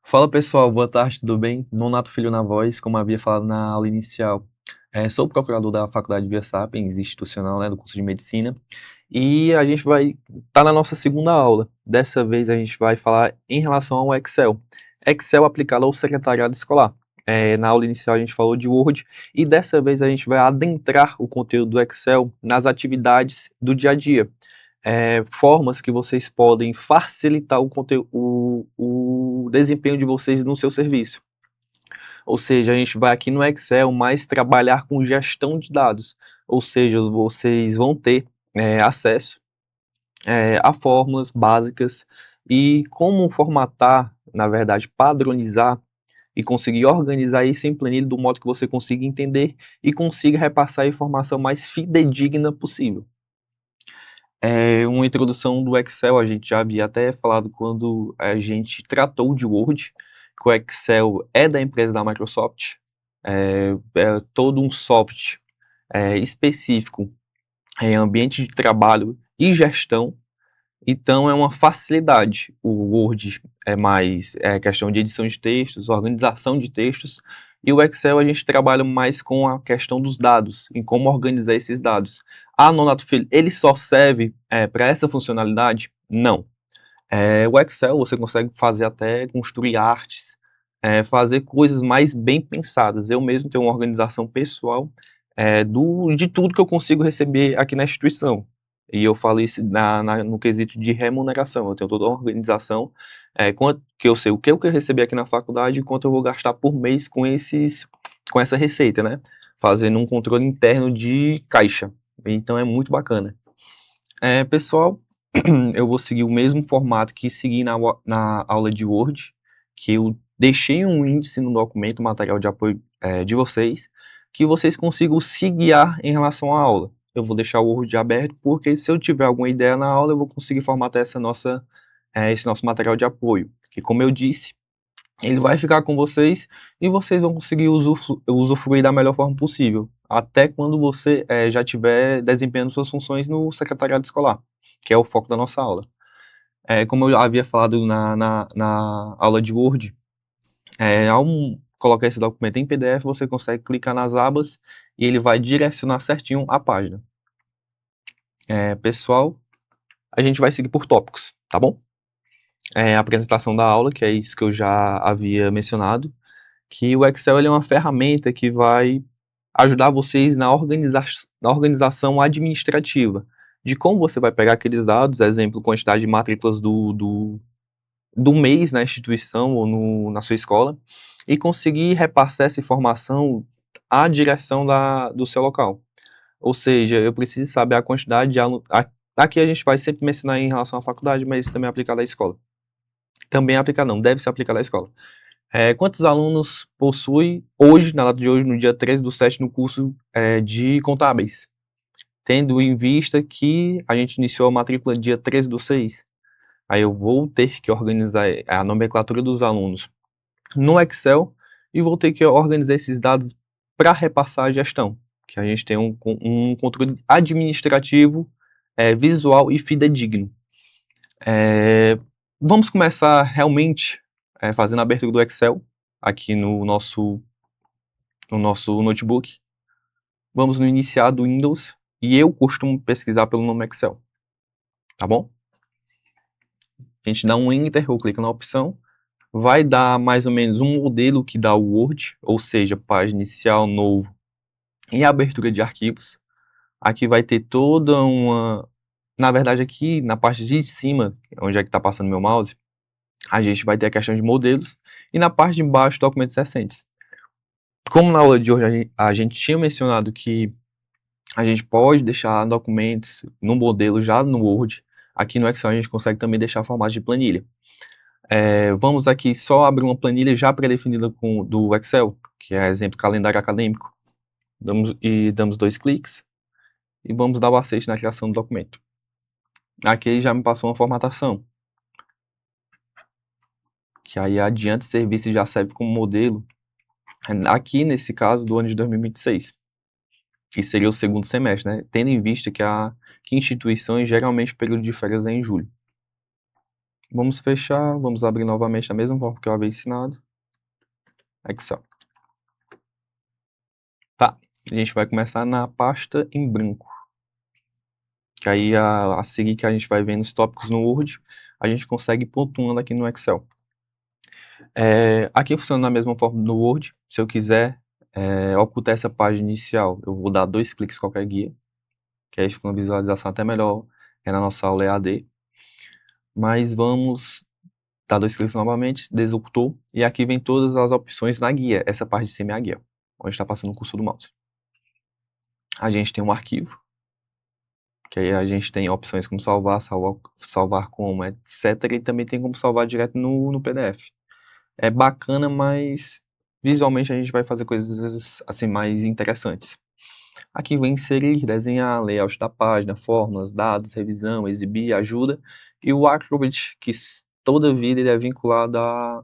Fala pessoal, boa tarde, tudo bem? Nonato Filho na voz, como havia falado na aula inicial. Sou o procurador da Faculdade Via Sapiens Institucional, né, do curso de Medicina, e a gente vai estar na nossa segunda aula. Dessa vez a gente vai falar em relação ao Excel. Excel aplicado ao secretariado escolar. Na aula inicial a gente falou de Word, e dessa vez a gente vai adentrar o conteúdo do Excel nas atividades do dia a dia. Formas que vocês podem facilitar o desempenho de vocês no seu serviço. Ou seja, a gente vai aqui no Excel mais trabalhar com gestão de dados, ou seja, vocês vão ter acesso a fórmulas básicas e como formatar, na verdade, padronizar e conseguir organizar isso em planilha do modo que você consiga entender e consiga repassar a informação mais fidedigna possível. Uma introdução do Excel, a gente já havia até falado quando a gente tratou de Word, que o Excel é da empresa da Microsoft, é todo um software específico em ambiente de trabalho e gestão, então é uma facilidade. O Word é mais questão de edição de textos, organização de textos, e o Excel a gente trabalha mais com a questão dos dados, em como organizar esses dados. Nonato Filho, ele só serve para essa funcionalidade? Não. O Excel você consegue fazer até construir artes, fazer coisas mais bem pensadas. Eu mesmo tenho uma organização pessoal de tudo que eu consigo receber aqui na instituição. E eu falo isso no quesito de remuneração. Eu tenho toda uma organização, quanto que eu sei o que eu quero receber aqui na faculdade e quanto eu vou gastar por mês com essa receita, né? Fazendo um controle interno de caixa. Então é muito bacana. Pessoal, eu vou seguir o mesmo formato que segui na aula de Word, que eu deixei um índice no documento, material de apoio de vocês, que vocês consigam se guiar em relação à aula. Eu vou deixar o Word aberto, porque se eu tiver alguma ideia na aula, eu vou conseguir formatar esse nosso material de apoio. Que, como eu disse, ele vai ficar com vocês e vocês vão conseguir usufruir da melhor forma possível, até quando você já estiver desempenhando suas funções no secretariado escolar, que é o foco da nossa aula. Como eu havia falado na aula de Word, ao colocar esse documento em PDF, você consegue clicar nas abas e ele vai direcionar certinho a página. Pessoal, a gente vai seguir por tópicos, tá bom? A apresentação da aula, que é isso que eu já havia mencionado, que o Excel ele é uma ferramenta que vai ajudar vocês na organização administrativa, de como você vai pegar aqueles dados, exemplo, quantidade de matrículas do mês na instituição ou na sua escola, e conseguir repassar essa informação à direção do seu local. Ou seja, eu preciso saber a quantidade de alunos. Aqui a gente vai sempre mencionar em relação à faculdade, mas isso também é aplicado à escola. Também é aplicado, não, deve ser aplicado à escola. Quantos alunos possui hoje, na data de hoje, no dia 13/7, no curso de contábeis? Tendo em vista que a gente iniciou a matrícula dia 13/6. Aí eu vou ter que organizar a nomenclatura dos alunos no Excel e vou ter que organizar esses dados para repassar a gestão, que a gente tem um controle administrativo, visual e fidedigno. Vamos começar realmente fazendo a abertura do Excel aqui no nosso notebook. Vamos no iniciar do Windows e eu costumo pesquisar pelo nome Excel, tá bom? A gente dá um Enter ou clica na opção, vai dar mais ou menos um modelo que dá o Word, ou seja, página inicial, novo e abertura de arquivos. Aqui vai ter toda na verdade aqui na parte de cima, onde é que está passando meu mouse, a gente vai ter a questão de modelos e na parte de baixo documentos recentes. Como na aula de hoje a gente tinha mencionado que a gente pode deixar documentos no modelo já no Word, aqui no Excel a gente consegue também deixar formato de planilha. Vamos aqui só abrir uma planilha já pré-definida do Excel, que é exemplo calendário acadêmico. Damos 2 cliques e vamos dar o aceite na criação do documento. Aqui ele já me passou uma formatação, que aí adiante serviço já serve como modelo, aqui nesse caso do ano de 2026, que seria o segundo semestre, né? Tendo em vista que instituições geralmente o período de férias é em julho. Vamos fechar, vamos abrir novamente da mesma forma que eu havia ensinado. Excel. Tá, a gente vai começar na pasta em branco. Que aí, a seguir que a gente vai vendo os tópicos no Word, a gente consegue ir pontuando aqui no Excel. Aqui funciona da mesma forma no Word. Se eu quiser ocultar essa página inicial, eu vou dar 2 cliques em qualquer guia, que aí fica uma visualização até melhor na nossa aula EAD. Mas vamos dar 2 cliques novamente, desocultou, e aqui vem todas as opções na guia. Essa parte de cima é a guia, onde está passando o cursor do mouse. A gente tem um arquivo, que aí a gente tem opções como salvar como, etc. E também tem como salvar direto no PDF. É bacana, mas visualmente a gente vai fazer coisas assim mais interessantes. Aqui vem inserir, desenhar, layout da página, fórmulas, dados, revisão, exibir, ajuda, e o Acrobat, que toda vida ele é vinculado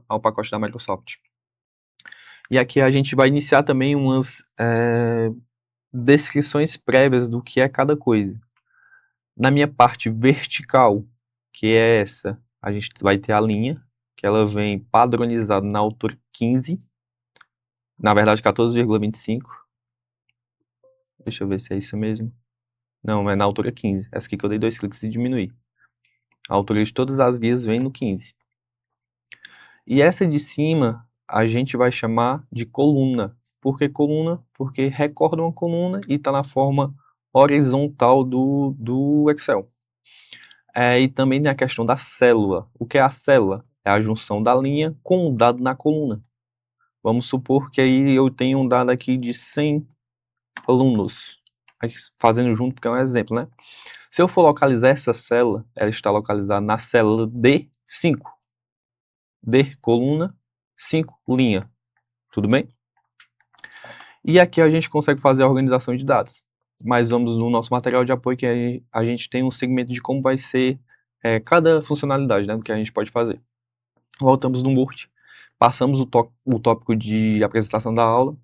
ao pacote da Microsoft. E aqui a gente vai iniciar também umas descrições prévias do que é cada coisa. Na minha parte vertical, que é essa, a gente vai ter a linha, que ela vem padronizada na altura 15, na verdade 14,25. Deixa eu ver se é isso mesmo. Não, é na altura 15. Essa aqui que eu dei 2 cliques e diminuí. A altura de todas as guias vem no 15. E essa de cima, a gente vai chamar de coluna. Por que coluna? Porque recorda uma coluna e está na forma horizontal do Excel. E também tem a questão da célula. O que é a célula? É a junção da linha com o dado na coluna. Vamos supor que aí eu tenho um dado aqui de 100 alunos. Fazendo junto porque é um exemplo, né? Se eu for localizar essa célula, ela está localizada na célula D5. D, coluna, 5, linha. Tudo bem? E aqui a gente consegue fazer a organização de dados. Mas vamos no nosso material de apoio, que a gente tem um segmento de como vai ser cada funcionalidade, né, do que a gente pode fazer. Voltamos no Word, passamos o tópico de apresentação da aula.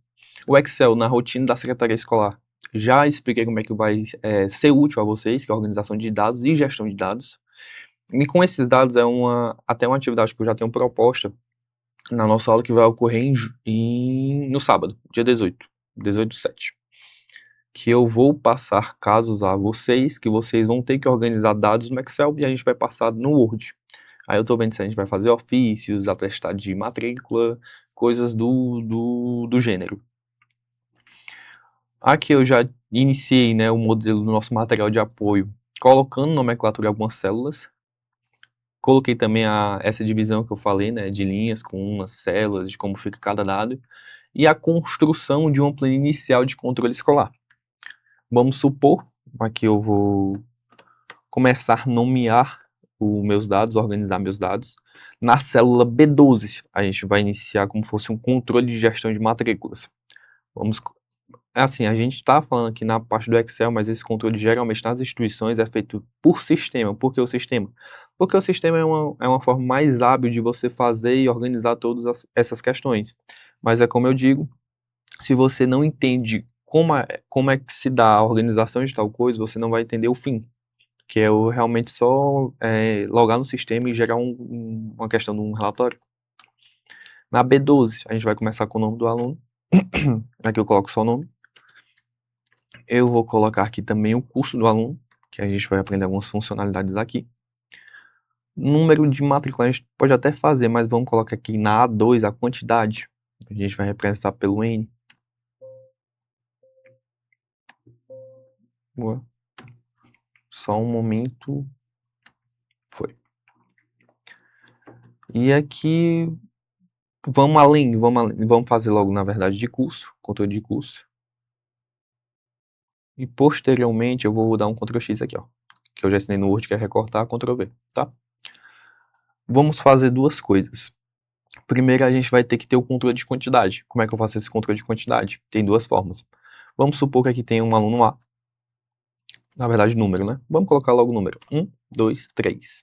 O Excel na rotina da secretaria escolar. Já expliquei como é que vai ser útil a vocês, que é a organização de dados e gestão de dados. E com esses dados até uma atividade que eu já tenho proposta na nossa aula, que vai ocorrer no sábado, dia 18 do 7. Que eu vou passar casos a vocês, que vocês vão ter que organizar dados no Excel e a gente vai passar no Word. Aí eu tô vendo se a gente vai fazer ofícios, atestado de matrícula, coisas do gênero. Aqui eu já iniciei, né, o modelo do nosso material de apoio, colocando nomenclatura em algumas células. Coloquei também essa divisão que eu falei, né, de linhas com umas células, de como fica cada dado, e a construção de uma planilha inicial de controle escolar. Vamos supor, aqui eu vou começar a nomear os meus dados, organizar meus dados. Na célula B12, a gente vai iniciar como fosse um controle de gestão de matrículas. Assim, a gente está falando aqui na parte do Excel, mas esse controle geralmente nas instituições é feito por sistema. Por que o sistema? Porque o sistema é uma forma mais hábil de você fazer e organizar todas essas questões. Mas é como eu digo, se você não entende como é que se dá a organização de tal coisa, você não vai entender o fim, que é realmente só logar no sistema e gerar uma questão de um relatório. Na B12, a gente vai começar com o nome do aluno. Aqui eu coloco só o nome. Eu vou colocar aqui também o curso do aluno, que a gente vai aprender algumas funcionalidades aqui. Número de matrícula a gente pode até fazer, mas vamos colocar aqui na A2 a quantidade. A gente vai representar pelo N. Boa. Só um momento. Foi. E aqui, vamos fazer logo, na verdade, de curso, conteúdo de curso. E posteriormente eu vou dar um Ctrl X aqui, ó, que eu já ensinei no Word, que é recortar, Ctrl V, tá? Vamos fazer duas coisas. Primeiro, a gente vai ter que ter o controle de quantidade. Como é que eu faço esse controle de quantidade? Tem duas formas. Vamos supor que aqui tem um aluno A. Na verdade, número, né? Vamos colocar logo o número. 1, 2, 3.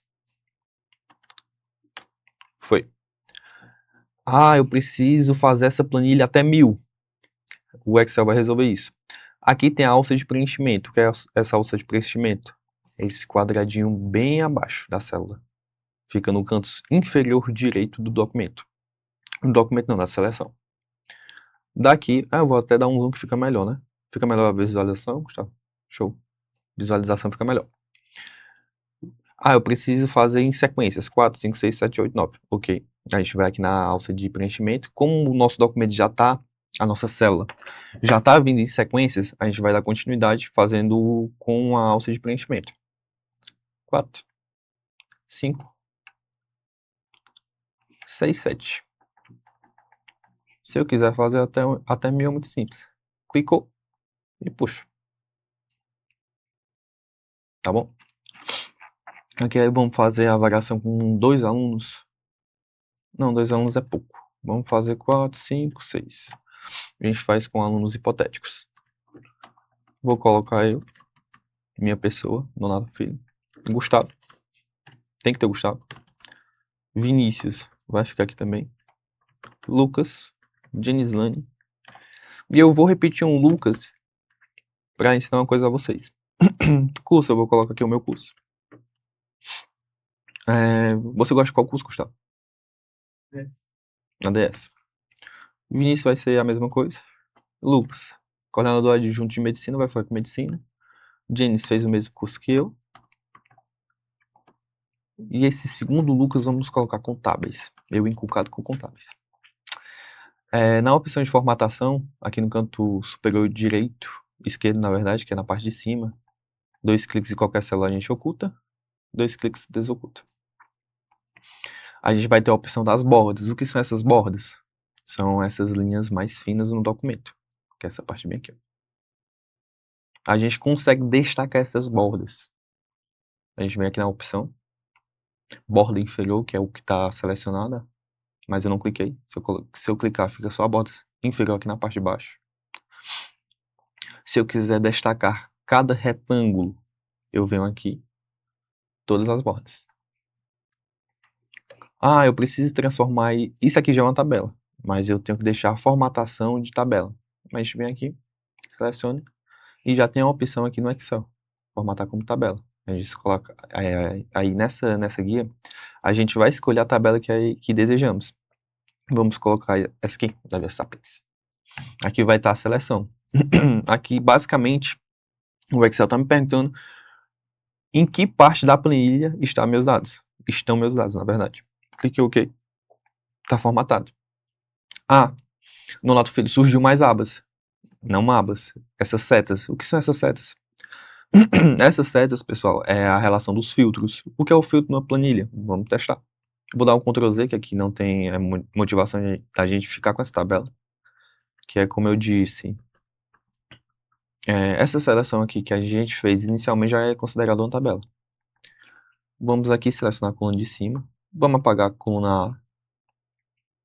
Foi. Eu preciso fazer essa planilha até 1000. O Excel vai resolver isso. Aqui tem a alça de preenchimento. O que é essa alça de preenchimento? É esse quadradinho bem abaixo da célula. fica no canto inferior direito do documento. No documento não, da seleção. Daqui, eu vou até dar um zoom que fica melhor, né? Fica melhor a visualização, Gustavo? Show. Visualização fica melhor. Eu preciso fazer em sequências, 4, 5, 6, 7, 8, 9. Ok. A gente vai aqui na alça de preenchimento. Como o nosso documento já está, a nossa célula já está vindo em sequências, a gente vai dar continuidade fazendo com a alça de preenchimento. 4, 5, 6, 7. Se eu quiser fazer até 1000 é muito simples. Clicou e puxa. Tá bom? Aqui aí vamos fazer a variação com 2 alunos. Não, 2 alunos é pouco. Vamos fazer 4, 5, 6. A gente faz com alunos hipotéticos. Vou colocar eu, minha pessoa, Donato Filho. Gustavo. Tem que ter Gustavo. Vinícius vai ficar aqui também. Lucas. Jenislane. E eu vou repetir um Lucas para ensinar uma coisa a vocês. Curso, eu vou colocar aqui o meu curso. Você gosta de qual curso, Gustavo? ADS. Vinícius vai ser a mesma coisa. Lucas, coordenador adjunto de medicina, vai ficar com medicina. Jenis fez o mesmo curso que eu. E esse segundo Lucas vamos colocar contábeis. Eu inculcado com contábeis. Na opção de formatação, aqui no canto superior direito, esquerdo na verdade, que é na parte de cima, 2 cliques em qualquer célula a gente oculta, 2 cliques desoculta. A gente vai ter a opção das bordas. O que são essas bordas? São essas linhas mais finas no documento, que é essa parte bem aqui. A gente consegue destacar essas bordas. A gente vem aqui na opção borda inferior, que é o que está selecionada, mas eu não cliquei. Se eu clicar, fica só a borda inferior aqui na parte de baixo. Se eu quiser destacar cada retângulo, eu venho aqui, todas as bordas. Eu preciso transformar... Isso aqui já é uma tabela, mas eu tenho que deixar a formatação de tabela. Mas a gente vem aqui, selecione, e já tem a opção aqui no Excel, formatar como tabela. A gente coloca... Aí nessa guia, a gente vai escolher a tabela que desejamos. Vamos colocar essa aqui, da Versapiens. Aqui vai estar a seleção. Aqui, basicamente, o Excel está me perguntando em que parte da planilha estão meus dados, na verdade. Clique em OK. Está formatado. No Donato Filho surgiu mais abas. Não abas. Essas setas. O que são essas setas? Essas setas, pessoal, é a relação dos filtros. O que é o filtro na planilha? Vamos testar. Vou dar um Ctrl Z, que aqui não tem motivação da gente ficar com essa tabela. Que é como eu disse. Essa seleção aqui que a gente fez inicialmente já é considerada uma tabela. Vamos aqui selecionar a coluna de cima. Vamos apagar a coluna A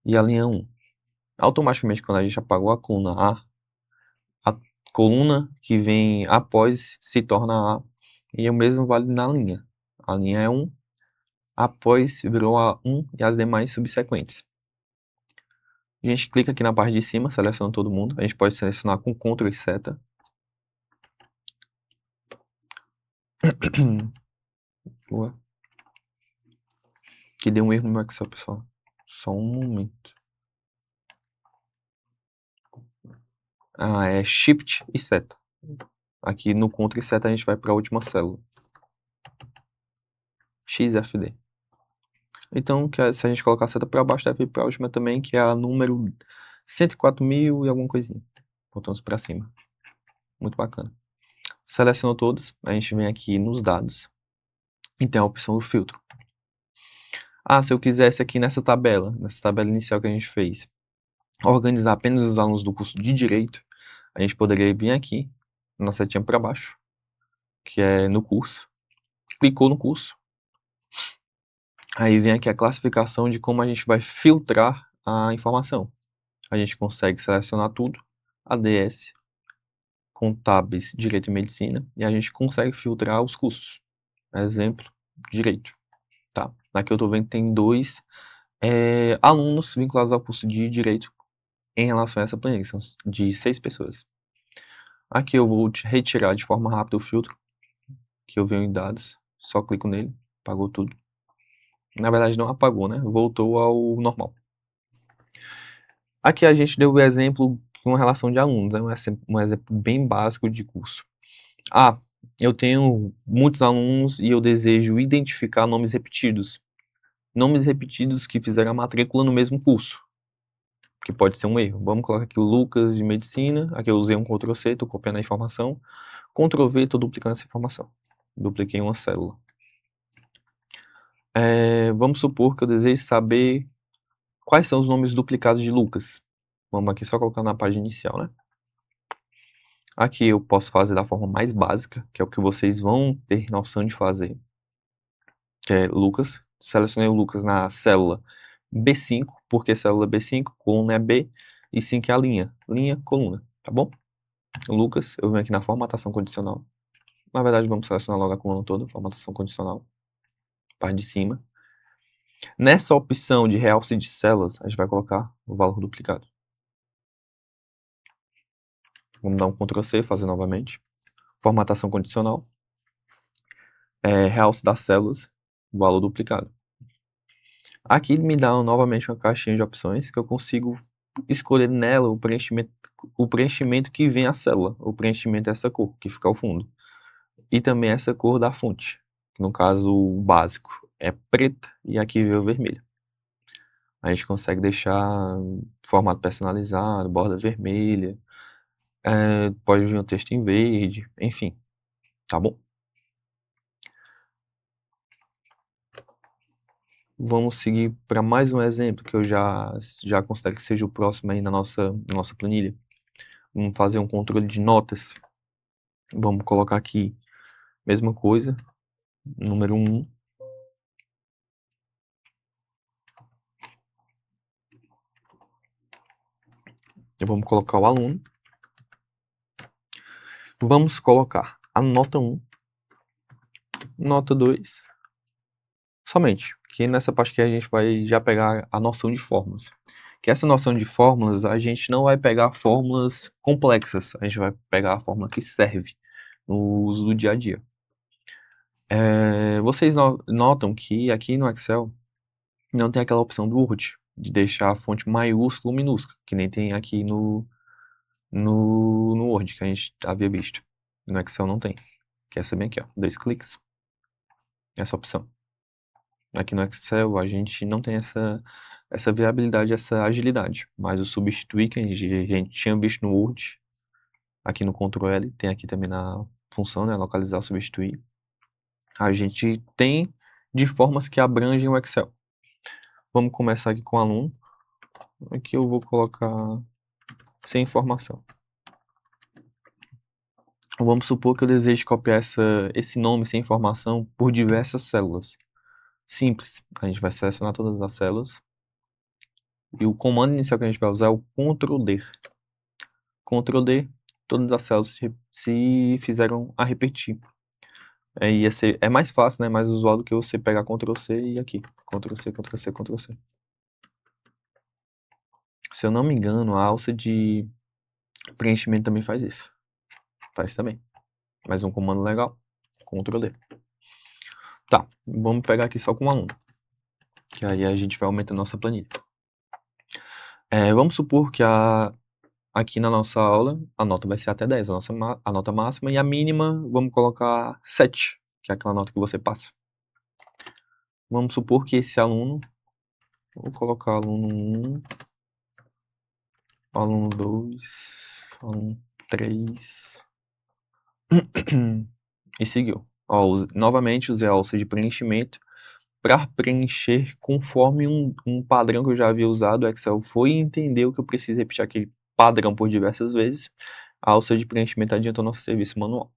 e a linha 1. Automaticamente, quando a gente apagou a coluna a coluna que vem após se torna A. E o mesmo vale na linha. A linha é 1, após virou a 1 e as demais subsequentes. A gente clica aqui na parte de cima, seleciona todo mundo. A gente pode selecionar com Ctrl e seta. Boa. Que deu um erro no meu Excel, pessoal. Só um momento. É Shift e seta. Aqui no Ctrl e seta a gente vai para a última célula. XFD. Então, se a gente colocar a seta para baixo, deve ir para a última também, que é a número 104.000 e alguma coisinha. Botamos para cima. Muito bacana. Selecionou todas, a gente vem aqui nos dados e tem a opção do filtro. Se eu quisesse aqui nessa tabela inicial que a gente fez, organizar apenas os alunos do curso de Direito, a gente poderia vir aqui, na setinha para baixo, que é no curso, clicou no curso, aí vem aqui a classificação de como a gente vai filtrar a informação. A gente consegue selecionar tudo, ADS, Contábeis, Direito e Medicina, e a gente consegue filtrar os cursos. Exemplo, Direito. Tá? Aqui eu tô vendo que tem 2 alunos vinculados ao curso de Direito em relação a essa planilha, que são de 6 pessoas. Aqui eu vou retirar de forma rápida o filtro, que eu venho em dados, só clico nele, apagou tudo. Na verdade, não apagou, né? Voltou ao normal. Aqui a gente deu o exemplo com relação de alunos, né? Um exemplo bem básico de curso. Eu tenho muitos alunos e eu desejo identificar nomes repetidos. Nomes repetidos que fizeram a matrícula no mesmo curso, que pode ser um erro. Vamos colocar aqui o Lucas de Medicina. Aqui eu usei um Ctrl+C, estou copiando a informação. Ctrl+V, estou duplicando essa informação. Dupliquei uma célula. Vamos supor que eu desejo saber quais são os nomes duplicados de Lucas. Vamos aqui só colocar na página inicial, né? Aqui eu posso fazer da forma mais básica, que é o que vocês vão ter noção de fazer, que é Lucas. Selecionei o Lucas na célula B5, porque célula B5, coluna é B, e 5 é a linha, coluna, tá bom? O Lucas, eu venho aqui na formatação condicional. Na verdade, vamos selecionar logo a coluna toda, formatação condicional, parte de cima. Nessa opção de realce de células, a gente vai colocar o valor duplicado. Vamos dar um Ctrl+C, fazer novamente. Formatação condicional. Realce das células, valor duplicado. Aqui me dá novamente uma caixinha de opções que eu consigo escolher nela o preenchimento que vem à célula, o preenchimento dessa cor, que fica ao fundo. E também essa cor da fonte, no caso o básico é preta e aqui veio vermelho. A gente consegue deixar formato personalizado, borda vermelha, pode vir um texto em verde, enfim, tá bom? Vamos seguir para mais um exemplo que eu já considero que seja o próximo aí na nossa planilha. Vamos fazer um controle de notas. Vamos colocar aqui, mesma coisa, número 1. Vamos colocar o aluno. Vamos colocar a nota 1, nota 2, somente. Que nessa parte aqui a gente vai já pegar a noção de fórmulas. Que essa noção de fórmulas, a gente não vai pegar fórmulas complexas, a gente vai pegar a fórmula que serve no uso do dia a dia. Vocês notam que aqui no Excel não tem aquela opção do Word, de deixar a fonte maiúscula ou minúscula, que nem tem aqui no Word, que a gente havia visto. No Excel não tem. Que é essa bem aqui, ó, 2 cliques, essa opção. Aqui no Excel a gente não tem essa viabilidade, essa agilidade, mas o substituir que a gente tinha visto no Word, aqui no Ctrl L, tem aqui também na função, né, localizar, substituir, a gente tem de formas que abrangem o Excel. Vamos começar aqui com o aluno. Aqui eu vou colocar sem informação. Vamos supor que eu desejo copiar esse nome sem informação por diversas células. Simples. A gente vai selecionar todas as células. E o comando inicial que a gente vai usar é o Ctrl+D. Ctrl+D, todas as células se fizeram a repetir. É mais fácil, né? Mais usual do que você pegar Ctrl+C e aqui. Ctrl+C, Ctrl+C, Ctrl+C. Se eu não me engano, a alça de preenchimento também faz isso. Faz também. Mais um comando legal. Ctrl+D. Tá, vamos pegar aqui só com um aluno. Que aí a gente vai aumentar a nossa planilha. Vamos supor que aqui na nossa aula a nota vai ser até 10, a nota máxima, e a mínima vamos colocar 7, que é aquela nota que você passa. Vamos supor que esse aluno, vou colocar aluno 1, aluno 2, aluno 3, e seguiu. Ó, novamente usei a alça de preenchimento para preencher conforme um padrão que eu já havia usado. O Excel foi e entendeu que eu preciso repetir aquele padrão por diversas vezes. A alça de preenchimento adiantou nosso serviço manual.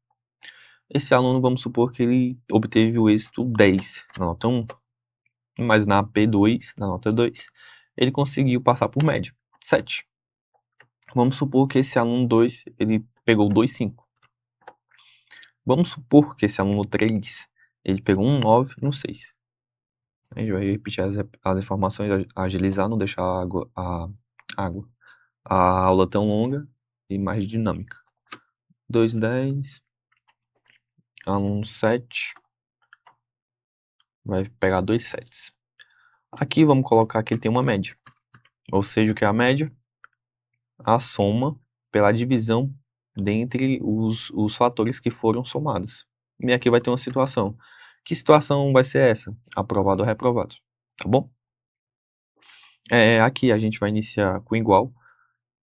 Esse aluno, vamos supor que ele obteve o êxito 10 na nota 1, mas na P2, na nota 2, ele conseguiu passar por média, 7. Vamos supor que esse aluno 2, ele pegou 2,5. Vamos supor que esse aluno 3, ele pegou um 9 e um 6. A gente vai repetir as informações, agilizar, não deixar a aula tão longa e mais dinâmica. 2,10, aluno 7, vai pegar 2 sets. Aqui vamos colocar que ele tem uma média. Ou seja, o que é a média? A soma pela divisão dentre os fatores que foram somados. E aqui vai ter uma situação. Que situação vai ser essa? Aprovado ou reprovado, tá bom? Aqui a gente vai iniciar com igual.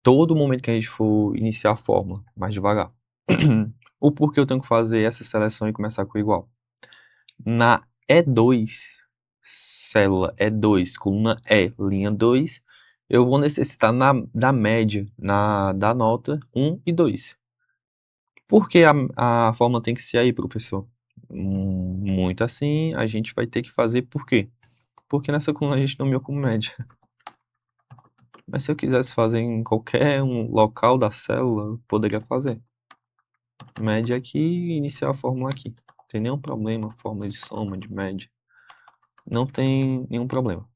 Todo momento que a gente for iniciar a fórmula, mais devagar. O porquê eu tenho que fazer essa seleção e começar com igual? Na E2, célula E2, coluna E, linha 2, eu vou necessitar da média da nota 1 e 2. Por que a fórmula tem que ser aí, professor? Muito assim, a gente vai ter que fazer por quê? Porque nessa coluna a gente nomeou como média. Mas se eu quisesse fazer em qualquer local da célula, eu poderia fazer. Média aqui e iniciar a fórmula aqui. Não tem nenhum problema, fórmula de soma, de média. Não tem nenhum problema.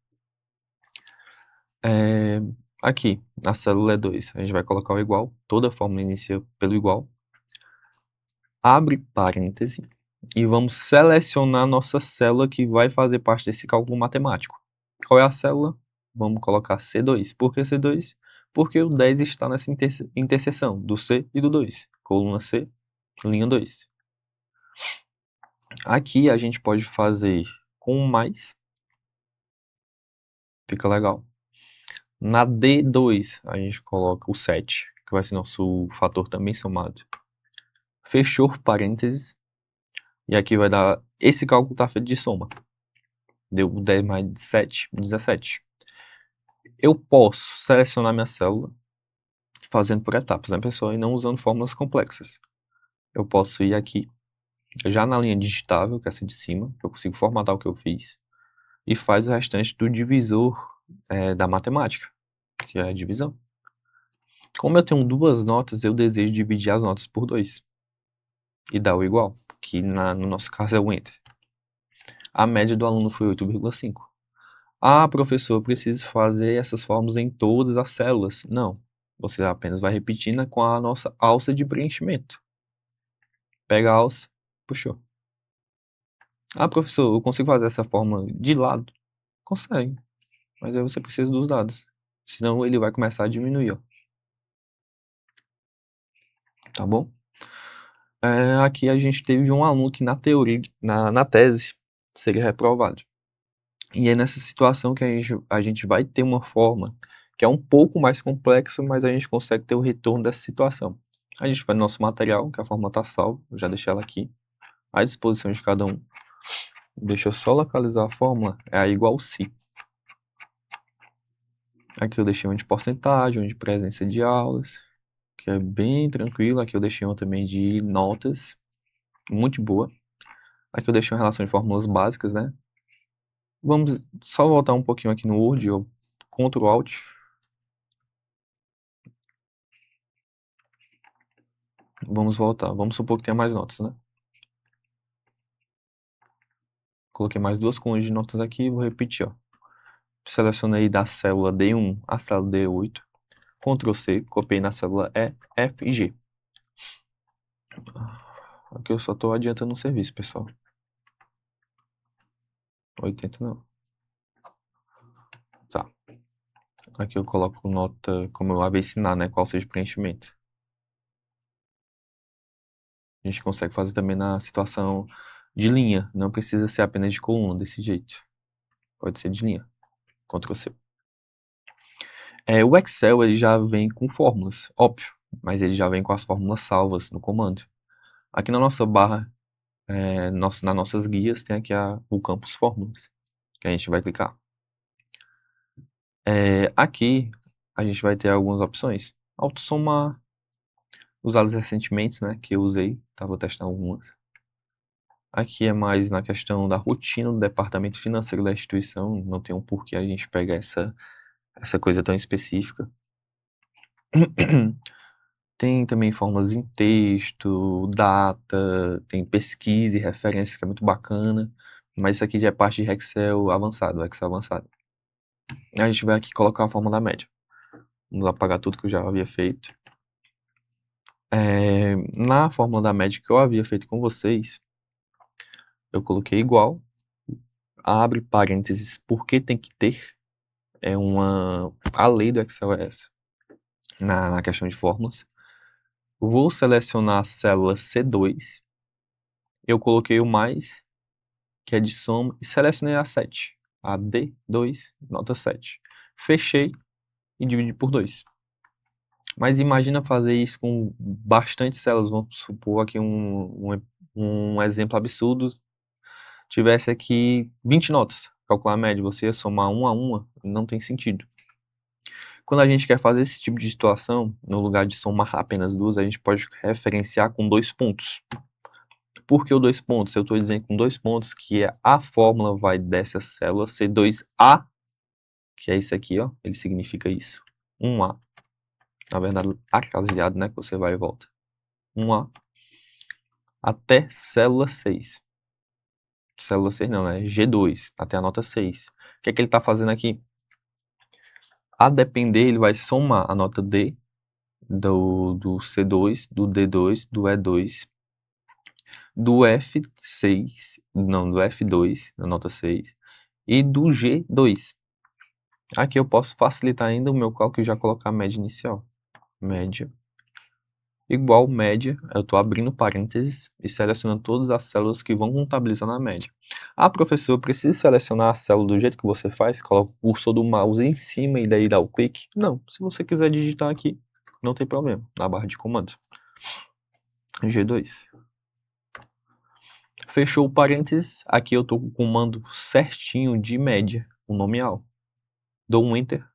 Aqui, na célula E2, a gente vai colocar o igual. Toda fórmula inicia pelo igual. Abre parêntese. E vamos selecionar nossa célula que vai fazer parte desse cálculo matemático. Qual é a célula? Vamos colocar C2. Por que C2? Porque o 10 está nessa interseção do C e do 2. Coluna C, linha 2. Aqui a gente pode fazer com mais. Fica legal. Na D2 a gente coloca o 7, que vai ser nosso fator também somado. Fechou parênteses. E aqui vai dar... Esse cálculo está feito de soma. Deu 10 mais 7, 17. Eu posso selecionar minha célula fazendo por etapas, né, pessoal? E não usando fórmulas complexas. Eu posso ir aqui, já na linha digitável, que é essa de cima, eu consigo formatar o que eu fiz, e faz o restante do divisor da matemática, que é a divisão. Como eu tenho duas notas, eu desejo dividir as notas por 2 e dar o igual, que no nosso caso é o enter. A média do aluno foi 8,5. Ah, professor, eu preciso fazer essas fórmulas em todas as células. Não, você apenas vai repetindo com a nossa alça de preenchimento. Pega a alça, puxou. Ah, professor, eu consigo fazer essa fórmula de lado? Consegue, mas aí você precisa dos dados. Senão ele vai começar a diminuir, ó. Tá bom? Aqui a gente teve um aluno que na teoria, na tese, seria reprovado. E é nessa situação que a gente vai ter uma forma que é um pouco mais complexa, mas a gente consegue ter o retorno dessa situação. A gente vai no nosso material, que a fórmula está salva, eu já deixei ela aqui, à disposição de cada um. Deixa eu só localizar a fórmula, é a igual si. Aqui eu deixei uma de porcentagem, uma de presença de aulas, que é bem tranquilo. Aqui eu deixei uma também de notas, muito boa. Aqui eu deixei uma relação de fórmulas básicas, né? Vamos só voltar um pouquinho aqui no Word, eu Ctrl Alt. Vamos voltar, vamos supor que tenha mais notas, né? Coloquei mais duas colunas de notas aqui e vou repetir, ó. Selecionei da célula D1 a célula D8. Ctrl C, copiei na célula E, F e G. Aqui eu só estou adiantando um serviço, pessoal. 80 não. Tá. Aqui eu coloco nota, como eu havia ensinar, né? Qual seja o preenchimento. A gente consegue fazer também na situação de linha. Não precisa ser apenas de coluna, desse jeito. Pode ser de linha. Ctrl C. O Excel ele já vem com fórmulas, óbvio. Mas ele já vem com as fórmulas salvas no comando. Aqui na nossa barra, nas nossas guias, tem aqui o campus fórmulas, que a gente vai clicar. Aqui a gente vai ter algumas opções. Autossomar, usadas recentemente, né, que eu usei, estava testando algumas. Aqui é mais na questão da rotina do departamento financeiro da instituição, não tem um porquê a gente pegar essa coisa tão específica. Tem também fórmulas em texto, data, tem pesquisa e referências, que é muito bacana. Mas isso aqui já é parte de Excel avançado, Excel avançado. A gente vai aqui colocar a fórmula da média. Vamos apagar tudo que eu já havia feito. Na fórmula da média que eu havia feito com vocês, eu coloquei igual. abre parênteses, porque tem que ter, a lei do Excel é essa, na questão de fórmulas. Vou selecionar a célula C2, eu coloquei o mais, que é de soma, e selecionei a 7, a D2, nota 7. Fechei e dividi por 2. Mas imagina fazer isso com bastante células, vamos supor aqui um exemplo absurdo, tivesse aqui 20 notas, calcular a média, você ia somar uma a uma, não tem sentido. Quando a gente quer fazer esse tipo de situação, no lugar de somar apenas duas, a gente pode referenciar com 2 pontos. Por que o 2 pontos? Eu estou dizendo com 2 pontos que a fórmula vai dessa célula C2A, que é isso aqui, ó, ele significa isso, 1A. Na verdade, acaseado, né, que você vai e volta. 1A até célula 6. Célula 6 não, é G2, até a nota 6. O que é que ele está fazendo aqui? A depender, ele vai somar a nota D do C2, do D2, do E2, do F6, não, do F2, da nota 6, e do G2. Aqui eu posso facilitar ainda o meu cálculo e já colocar a média inicial. Média igual média, eu estou abrindo parênteses e selecionando todas as células que vão contabilizar na média. Ah, professor, eu preciso selecionar a célula do jeito que você faz? Coloca o cursor do mouse em cima e daí dá o clique? Não, se você quiser digitar aqui, não tem problema, na barra de comandos. G2. Fechou o parênteses, aqui eu estou com o comando certinho de média, o nominal. Dou um Enter,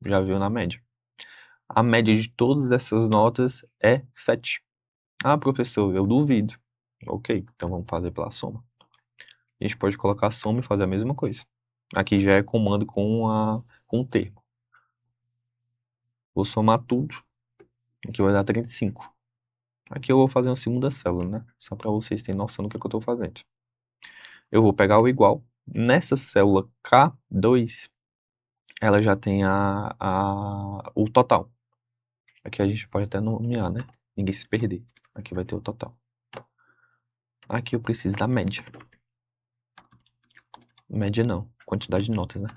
já veio na média. A média de todas essas notas é 7. Ah, professor, eu duvido. Ok, então vamos fazer pela soma. A gente pode colocar a soma e fazer a mesma coisa. Aqui já é comando com o termo. Vou somar tudo. Aqui vai dar 35. Aqui eu vou fazer uma segunda célula, né? Só para vocês terem noção do que eu estou fazendo. Eu vou pegar o igual. Nessa célula K2, ela já tem o total. Aqui a gente pode até nomear, né? Ninguém se perder. Aqui vai ter o total. Aqui eu preciso da média. Média não, quantidade de notas, né?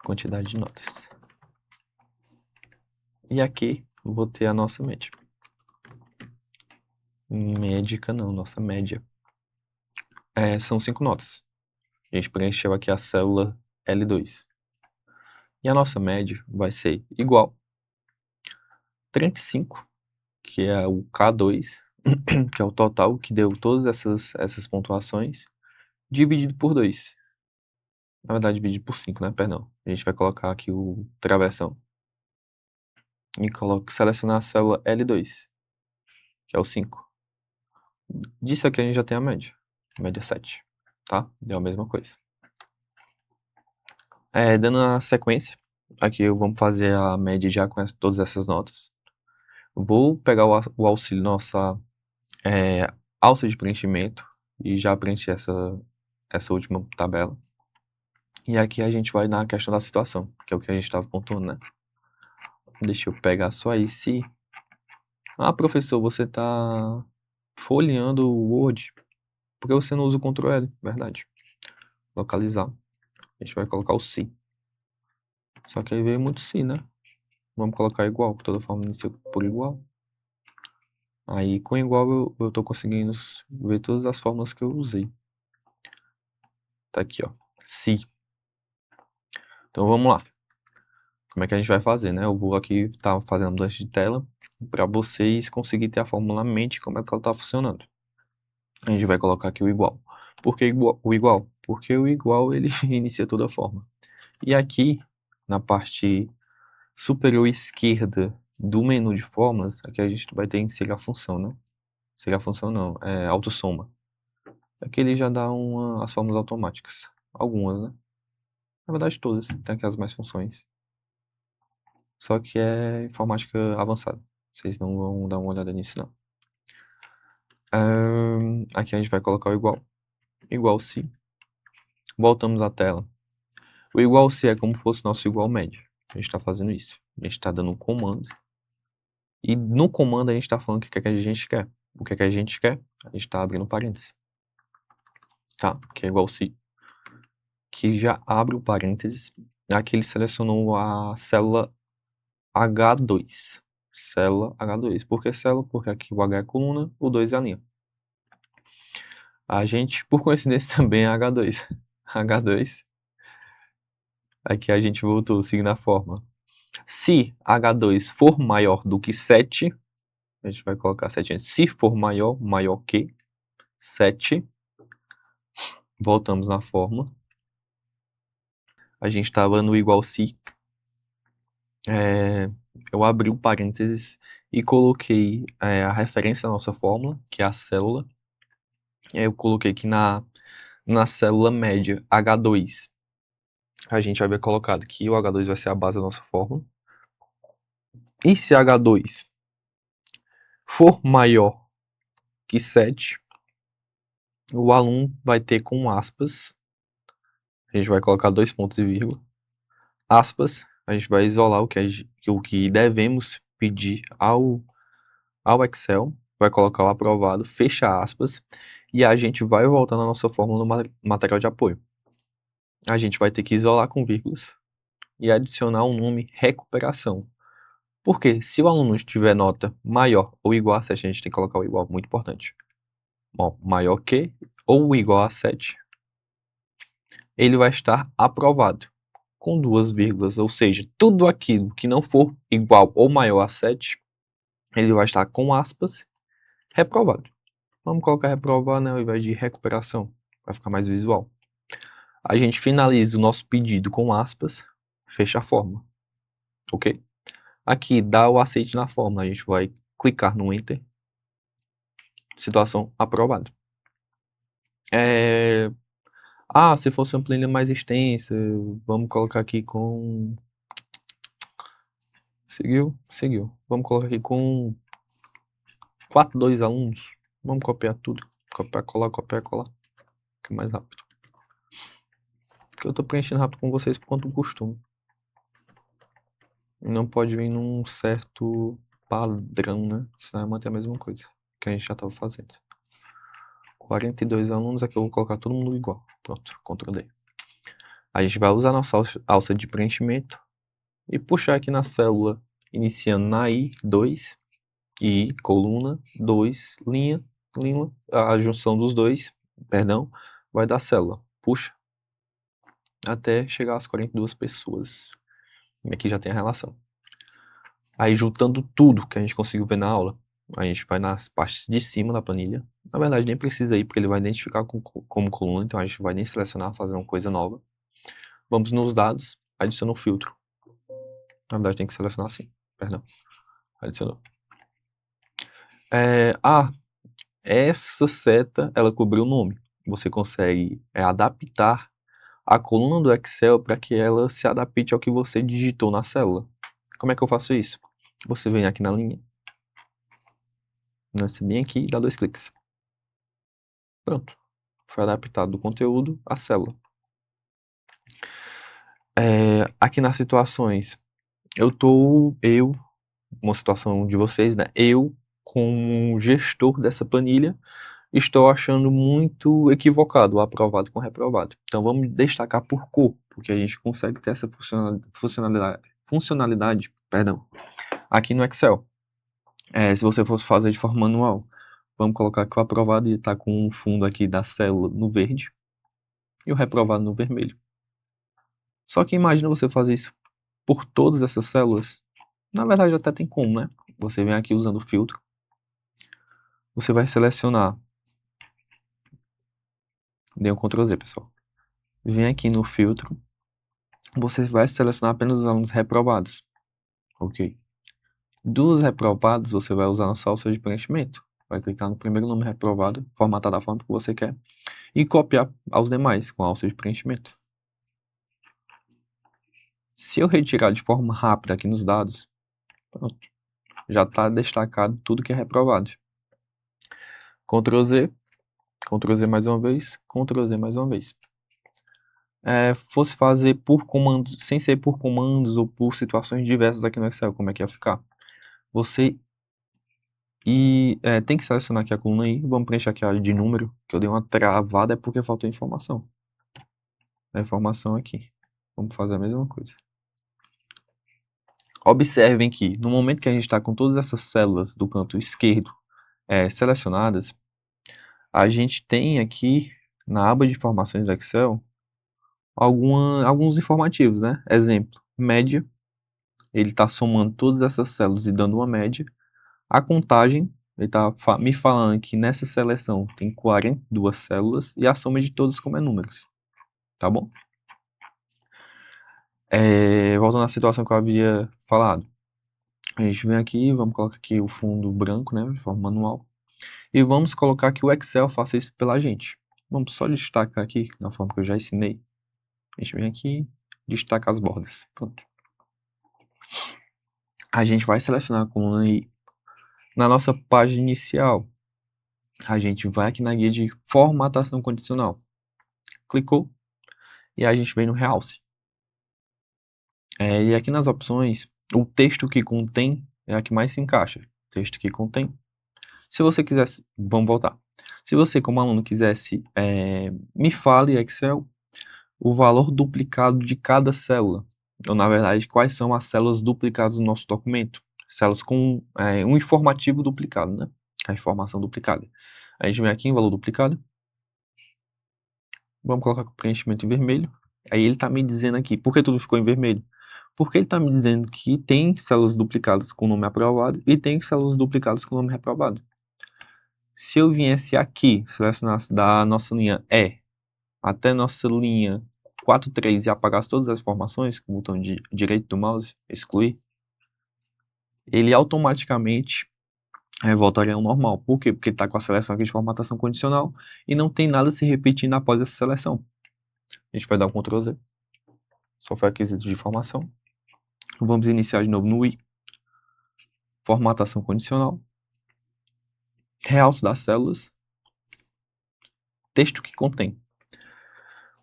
Quantidade de notas. E aqui vou ter a nossa média. Médica não, nossa média. São 5 notas. A gente preencheu aqui a célula L2. E a nossa média vai ser igual 35, que é o K2, que é o total que deu todas essas pontuações, dividido por 2. Na verdade, dividido por 5, né? Perdão. A gente vai colocar aqui o travessão. E selecionar a célula L2, que é o 5. Disso aqui a gente já tem a média. Média 7, tá? Deu a mesma coisa. Dando a sequência, aqui vamos fazer a média já com todas essas notas. Vou pegar o auxílio nossa alça de preenchimento e já preencher essa última tabela. E aqui a gente vai na questão da situação, que é o que a gente estava pontuando, né? Deixa eu pegar só aí se... Ah, professor, você está folheando o Word, por que você não usa o Ctrl L? Verdade. Localizar. A gente vai colocar o se. Só que aí veio muito se, né? Vamos colocar igual, toda forma inicia por igual. Aí com igual eu tô conseguindo ver todas as fórmulas que eu usei. Tá aqui, ó. Se. Então vamos lá. Como é que a gente vai fazer, né? Eu vou aqui tá fazendo mudança de tela para vocês conseguirem ter a fórmula na mente como é que ela tá funcionando. A gente vai colocar aqui o igual. Por que o igual? Porque o igual ele inicia toda a forma. E aqui na parte superior esquerda do menu de fórmulas, aqui a gente vai ter que inserir a função, né? Inserir a função não, é autossoma. Aqui ele já dá as fórmulas automáticas. Algumas, né? Na verdade todas, tem aqui as mais funções. Só que é informática avançada. Vocês não vão dar uma olhada nisso, não. Aqui a gente vai colocar o igual. Igual se. Voltamos à tela. O igual se é como se fosse nosso igual médio. A gente está fazendo isso. A gente está dando um comando. E no comando a gente está falando o que é que a gente quer. O que é que a gente quer? A gente está abrindo parênteses. Tá? Que é igual se. que já abre o parênteses. Aqui ele selecionou a célula H2. Célula H2. Por que célula? Porque aqui o H é coluna, o 2 é a linha. A gente, por coincidência, também é H2. H2. Aqui a gente voltou seguindo a fórmula. Se H2 for maior do que 7, a gente vai colocar 7 antes. Se for maior que 7, voltamos na fórmula. A gente estava no igual se. Eu abri o parênteses e coloquei a referência da nossa fórmula, que é a célula. E aí eu coloquei aqui na célula média H2. A gente vai ver colocado que o H2 vai ser a base da nossa fórmula. E se H2 for maior que 7, o aluno vai ter com aspas, a gente vai colocar 2 pontos e vírgula, aspas, a gente vai isolar o que devemos pedir ao Excel, vai colocar o aprovado, fecha aspas, e a gente vai voltar na nossa fórmula no material de apoio. A gente vai ter que isolar com vírgulas e adicionar o nome recuperação. Porque se o aluno tiver nota maior ou igual a 7, a gente tem que colocar o igual, muito importante. Bom, maior que ou igual a 7, ele vai estar aprovado, com 2 vírgulas, ou seja, tudo aquilo que não for igual ou maior a 7, ele vai estar com aspas, reprovado. Vamos colocar reprovar, né, ao invés de recuperação, vai ficar mais visual. A gente finaliza o nosso pedido com aspas, fecha a fórmula, ok? Aqui dá o aceite na fórmula, a gente vai clicar no Enter, situação aprovada. Se fosse uma planilha mais extensa, vamos colocar aqui com... Seguiu. Vamos colocar aqui com 2 alunos. Vamos copiar tudo. Copiar, colar. Que é mais rápido. Porque eu tô preenchendo rápido com vocês por conta do costume. Não pode vir num certo padrão, né? Senão vai manter a mesma coisa que a gente já tava fazendo. 42 alunos, aqui eu vou colocar todo mundo igual. Pronto, Ctrl D. A gente vai usar a nossa alça de preenchimento e puxar aqui na célula, iniciando na I2, I, coluna, 2, linha, a junção dos dois, vai dar célula. Puxa até chegar às 42 pessoas. E aqui já tem a relação. Aí juntando tudo que a gente conseguiu ver na aula, a gente vai nas partes de cima da planilha. Na verdade nem precisa ir, porque ele vai identificar como coluna, então a gente vai nem selecionar, fazer uma coisa nova. Vamos nos dados, adiciona um filtro. Na verdade tem que selecionar assim, adicionou. Essa seta, ela cobriu o nome. Você consegue adaptar a coluna do Excel para que ela se adapte ao que você digitou na célula. Como é que eu faço isso? Você vem aqui na linha, nasce bem aqui e dá 2 cliques. Pronto. Foi adaptado do conteúdo à célula. Aqui nas situações, uma situação de vocês, né? Eu, como gestor dessa planilha, estou achando muito equivocado o aprovado com o reprovado. Então vamos destacar por cor, porque a gente consegue ter essa funcionalidade, aqui no Excel. Se você fosse fazer de forma manual, vamos colocar que o aprovado está com o fundo aqui da célula no verde e o reprovado no vermelho. Só que imagina você fazer isso por todas essas células. Na verdade até tem como, né? Você vem aqui usando o filtro, você vai selecionar, dê um Ctrl Z, pessoal. Vem aqui no filtro, você vai selecionar apenas os alunos reprovados, ok? Dos reprovados, você vai usar a nossa alça de preenchimento. Vai clicar no primeiro nome reprovado, formatar da forma que você quer, e copiar aos demais com a alça de preenchimento. Se eu retirar de forma rápida aqui nos dados, pronto, já está destacado tudo que é reprovado. Ctrl Z mais uma vez, Ctrl Z mais uma vez. Fosse fazer por comandos, sem ser por comandos ou por situações diversas aqui no Excel, como é que ia ficar? Você tem que selecionar aqui a coluna aí, vamos preencher aqui a área de número, que eu dei uma travada, é porque faltou informação. a informação aqui. Vamos fazer a mesma coisa. Observem que no momento que a gente está com todas essas células do canto esquerdo selecionadas, a gente tem aqui na aba de informações do Excel alguns informativos, né? Exemplo, média, ele está somando todas essas células e dando uma média. A contagem, ele está me falando que nessa seleção tem 42 células e a soma de todas como é números, tá bom? Voltando à situação que eu havia falado. A gente vem aqui, vamos colocar aqui o fundo branco, né, de forma manual. E vamos colocar que o Excel faça isso pela gente. Vamos só destacar aqui, na forma que eu já ensinei. A gente vem aqui, destaca as bordas. Pronto. A gente vai selecionar a coluna aí. Na nossa página inicial, a gente vai aqui na guia de formatação condicional. Clicou e a gente vem no Realce. E aqui nas opções, o texto que contém é a que mais se encaixa. Texto que contém. Se você quisesse, vamos voltar. Se você, como aluno, quisesse, me fale, Excel, o valor duplicado de cada célula. Ou, na verdade, quais são as células duplicadas no nosso documento. Células com um informativo duplicado, né? A informação duplicada. A gente vem aqui em valor duplicado. Vamos colocar com preenchimento em vermelho. Aí ele está me dizendo aqui, por que tudo ficou em vermelho? Porque ele está me dizendo que tem células duplicadas com nome aprovado e tem células duplicadas com nome reprovado. Se eu viesse aqui, selecionasse da nossa linha E até nossa linha 4.3 e apagasse todas as informações com o botão direito do mouse, excluir, ele automaticamente voltaria ao normal. Por quê? Porque ele está com a seleção aqui de formatação condicional e não tem nada se repetindo após essa seleção. A gente vai dar um Ctrl Z. Software aquisito de informação. Vamos iniciar de novo no I. Formatação condicional. Realce das células. Texto que contém.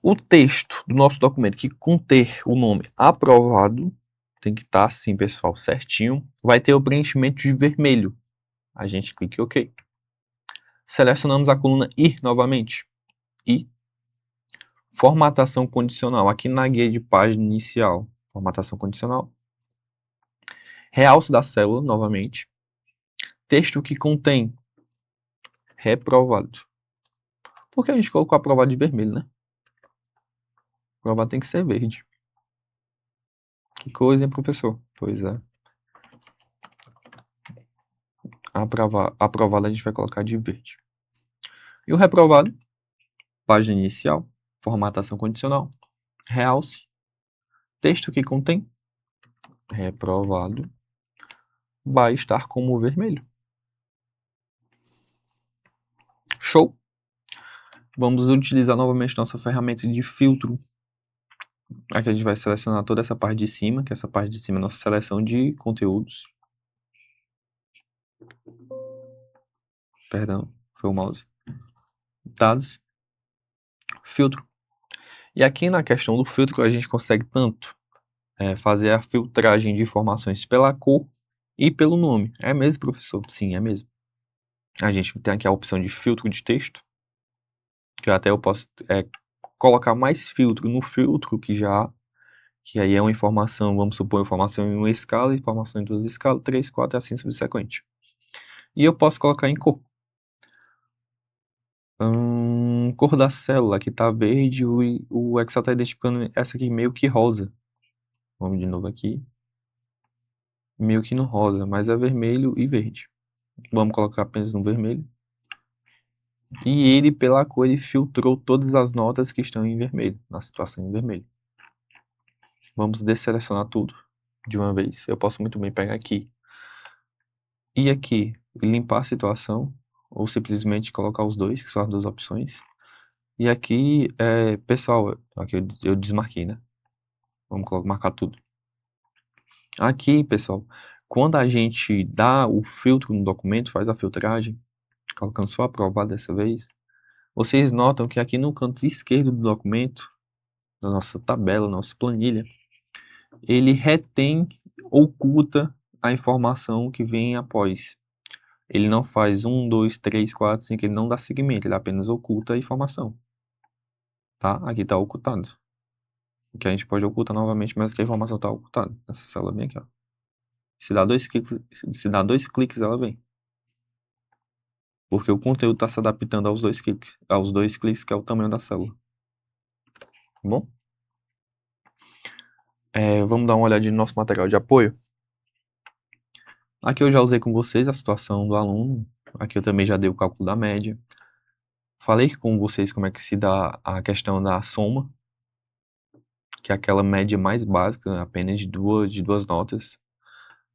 O texto do nosso documento que conter o nome aprovado, tem que estar assim, pessoal, certinho, vai ter o preenchimento de vermelho. A gente clica em OK. Selecionamos a coluna I novamente. I. Formatação condicional. Aqui na guia de página inicial. Formatação condicional. Realce da célula novamente. Texto que contém. Reprovado. Por que a gente colocou aprovado de vermelho, né? Aprovado tem que ser verde. Que coisa, hein, professor? Pois é. Aprovado a gente vai colocar de verde. E o reprovado, página inicial, formatação condicional, realce, texto que contém, reprovado, vai estar como vermelho. Show! Vamos utilizar novamente nossa ferramenta de filtro. Aqui a gente vai selecionar toda essa parte de cima, que essa parte de cima é nossa seleção de conteúdos. Perdão, foi o mouse. Dados. Filtro. E aqui na questão do filtro a gente consegue tanto fazer a filtragem de informações pela cor e pelo nome. É mesmo, professor? Sim, é mesmo. A gente tem aqui a opção de filtro de texto, que até eu posso colocar mais filtro no filtro que aí é uma informação, vamos supor, informação em uma escala, informação em duas escalas, 3, 4 e assim subsequente. E eu posso colocar em cor. Cor da célula, que está verde, o Excel está identificando essa aqui meio que rosa. Vamos de novo aqui. Meio que no rosa, mas é vermelho e verde. Vamos colocar apenas no vermelho. E ele, pela cor, ele filtrou todas as notas que estão em vermelho, na situação em vermelho. Vamos desselecionar tudo de uma vez. Eu posso muito bem pegar aqui e aqui, limpar a situação, ou simplesmente colocar os dois, que são as duas opções. E aqui, pessoal, aqui eu desmarquei, né? Vamos marcar tudo. Aqui, pessoal, quando a gente dá o filtro no documento, faz a filtragem, colocando só aprovado dessa vez, vocês notam que aqui no canto esquerdo do documento, na nossa tabela, nossa planilha, ele retém, oculta a informação que vem após. Ele não faz 1, 2, 3, 4, 5, ele não dá seguimento, ele apenas oculta a informação. Tá? Aqui está ocultado. que a gente pode ocultar novamente, mas que a informação está ocultada. Nessa célula bem aqui, ó. Se dá dois cliques, ela vem. Porque o conteúdo está se adaptando aos dois cliques, que é o tamanho da célula. Tá bom? Vamos dar uma olhadinha no nosso material de apoio. Aqui eu já usei com vocês a situação do aluno. Aqui eu também já dei o cálculo da média. Falei com vocês como é que se dá a questão da soma, que é aquela média mais básica, apenas de duas notas.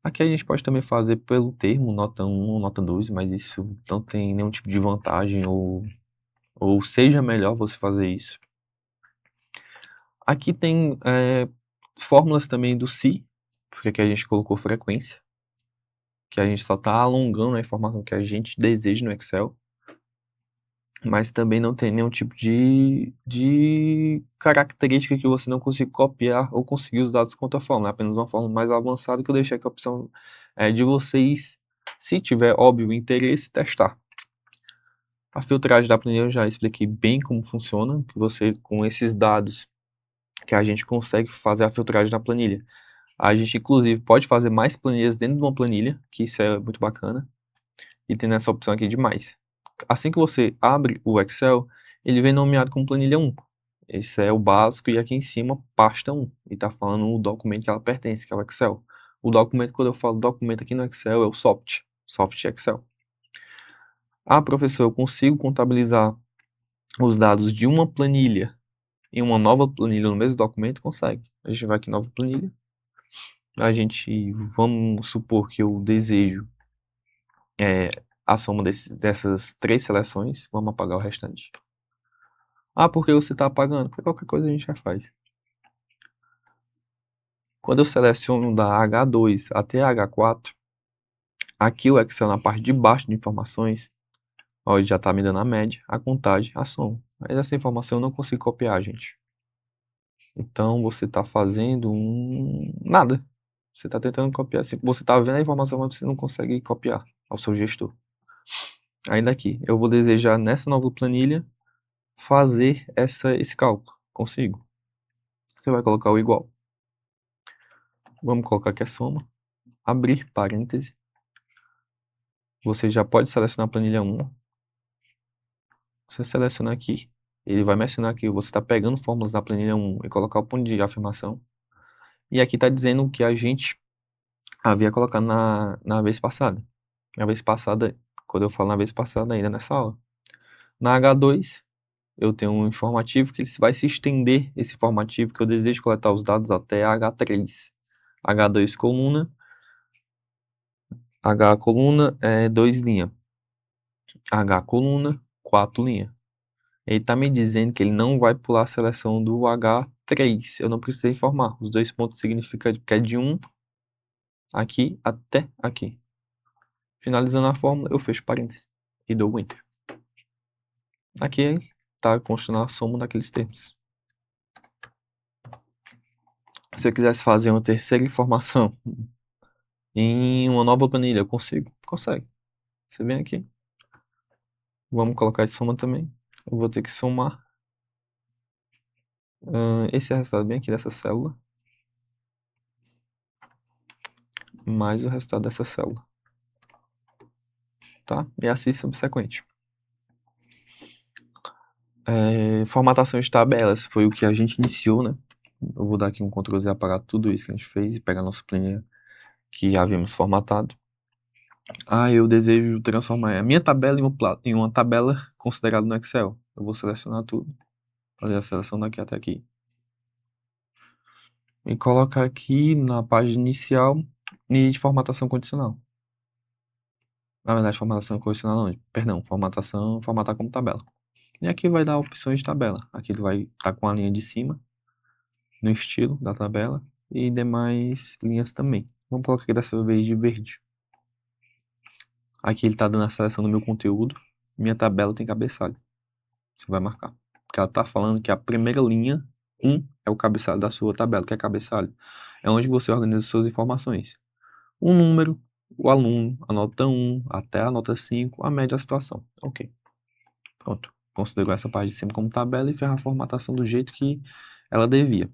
Aqui a gente pode também fazer pelo termo, nota 1 ou nota 2, mas isso não tem nenhum tipo de vantagem, ou seja melhor você fazer isso. Aqui tem fórmulas também do Si, porque aqui a gente colocou frequência, que a gente só está alongando a informação que a gente deseja no Excel, mas também não tem nenhum tipo de característica que você não consiga copiar ou conseguir os dados com outra fórmula. É apenas uma fórmula mais avançada que eu deixei aqui a opção de vocês, se tiver, óbvio, interesse, testar. A filtragem da planilha eu já expliquei bem como funciona, que você, com esses dados, que a gente consegue fazer a filtragem da planilha. A gente, inclusive, pode fazer mais planilhas dentro de uma planilha, que isso é muito bacana, e tem essa opção aqui de mais. Assim que você abre o Excel, ele vem nomeado como planilha 1. Esse é o básico, e aqui em cima, pasta 1. E está falando o documento que ela pertence, que é o Excel. O documento, quando eu falo documento aqui no Excel, é o soft Excel. Ah, professor, eu consigo contabilizar os dados de uma planilha em uma nova planilha no mesmo documento? Consegue. A gente vai aqui em nova planilha. Vamos supor que eu desejo a soma dessas 3 seleções. Vamos apagar o restante. Ah, por que você está apagando? Porque qualquer coisa a gente já faz. Quando eu seleciono da H2 até H4, aqui o Excel na parte de baixo de informações, ó, ele já está me dando a média, a contagem, a soma. Mas essa informação eu não consigo copiar, gente. Então você está fazendo nada. Você está tentando copiar, você está vendo a informação, mas você não consegue copiar ao seu gestor. Ainda aqui, eu vou desejar nessa nova planilha fazer esse cálculo. Consigo. Você vai colocar o igual. Vamos colocar aqui a soma. Abrir parêntese. Você já pode selecionar a planilha 1. Você seleciona aqui. Ele vai mencionar que você está pegando fórmulas da planilha 1 e colocar o ponto de afirmação. E aqui está dizendo o que a gente havia colocado na vez passada. Na vez passada, quando eu falo na vez passada, ainda nessa aula. Na H2, eu tenho um informativo que ele vai se estender, esse informativo que eu desejo coletar os dados até H3. H2 coluna, H coluna é 2 linhas. H coluna, 4 linhas. Ele está me dizendo que ele não vai pular a seleção do H3. Eu não preciso informar. Os 2 pontos significam que é de 1 aqui até aqui. Finalizando a fórmula, eu fecho parênteses e dou o Enter. Aqui está constando a soma daqueles termos. Se eu quisesse fazer uma terceira informação em uma nova planilha, eu consigo? Consegue. Você vem aqui. Vamos colocar de soma também. Eu vou ter que somar esse resultado bem aqui dessa célula mais o resultado dessa célula. Tá? E assim subsequente. Formatação de tabelas foi o que a gente iniciou, né? Eu vou dar aqui um Ctrl Z, apagar tudo isso que a gente fez e pegar a nossa planilha que havíamos formatado. Eu desejo transformar a minha tabela em uma tabela considerada no Excel. Eu vou selecionar tudo, fazer a seleção daqui até aqui. E colocar aqui na página inicial e de formatação condicional. Na verdade, formatação condicional não, perdão, formatar como tabela. E aqui vai dar opções de tabela. Aqui ele vai estar com a linha de cima, no estilo da tabela, e demais linhas também. Vamos colocar aqui dessa vez de verde. Aqui ele está dando a seleção do meu conteúdo. Minha tabela tem cabeçalho. Você vai marcar. Porque ela está falando que a primeira linha, 1, é o cabeçalho da sua tabela. O que é cabeçalho? É onde você organiza suas informações. O número, o aluno, a nota 1 até a nota 5, a média da situação. Ok. Pronto. Considerou essa parte de cima como tabela e fez a formatação do jeito que ela devia.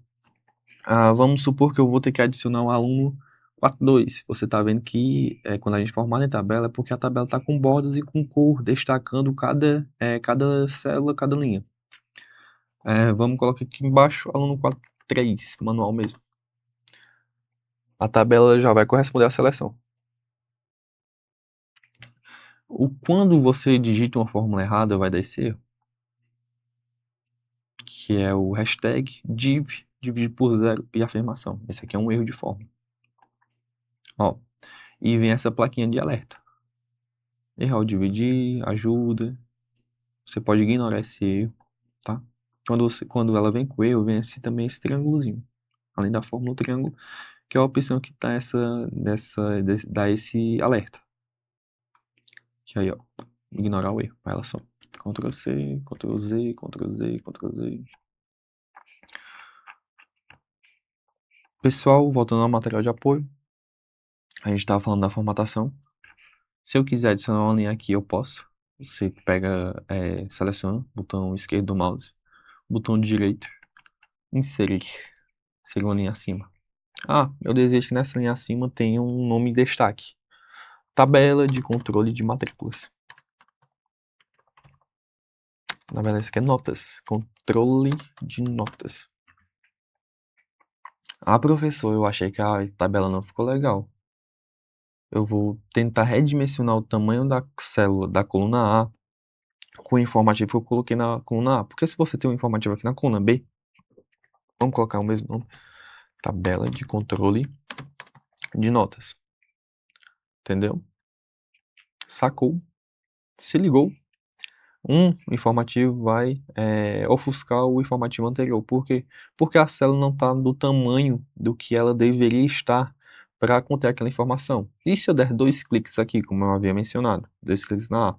Vamos supor que eu vou ter que adicionar o aluno 42. Você está vendo que quando a gente formar em tabela é porque a tabela está com bordas e com cor, destacando cada célula, cada linha. Vamos colocar aqui embaixo aluno 43, manual mesmo. A tabela já vai corresponder à seleção. Quando você digita uma fórmula errada, vai dar esse erro, que é o hashtag dividido por zero e afirmação. Esse aqui é um erro de fórmula. Ó, e vem essa plaquinha de alerta. Errar ao dividir, ajuda. Você pode ignorar esse erro, tá? Quando ela vem com erro, vem também esse triângulozinho. Além da fórmula, o triângulo, que é a opção que tá dá esse alerta. Que aí, ó, ignorar o erro. Vai ela só. Ctrl C, Ctrl Z, Ctrl Z, Ctrl Z. Pessoal, voltando ao material de apoio. A gente estava falando da formatação. Se eu quiser adicionar uma linha aqui, eu posso. Você pega, seleciona, botão esquerdo do mouse, botão direito, inserir. Seria uma linha acima. Eu desejo que nessa linha acima tenha um nome em destaque. Tabela de controle de matrículas. Na verdade, isso aqui é notas. Controle de notas. Professor, eu achei que a tabela não ficou legal. Eu vou tentar redimensionar o tamanho da célula da coluna A com o informativo que eu coloquei na coluna A. Porque se você tem um informativo aqui na coluna B, vamos colocar o mesmo nome. Tabela de controle de notas. Entendeu? Sacou? Se ligou? Um informativo vai ofuscar o informativo anterior. Por quê? Porque a célula não está do tamanho do que ela deveria estar para conter aquela informação. E se eu der 2 cliques aqui, como eu havia mencionado, 2 cliques na A,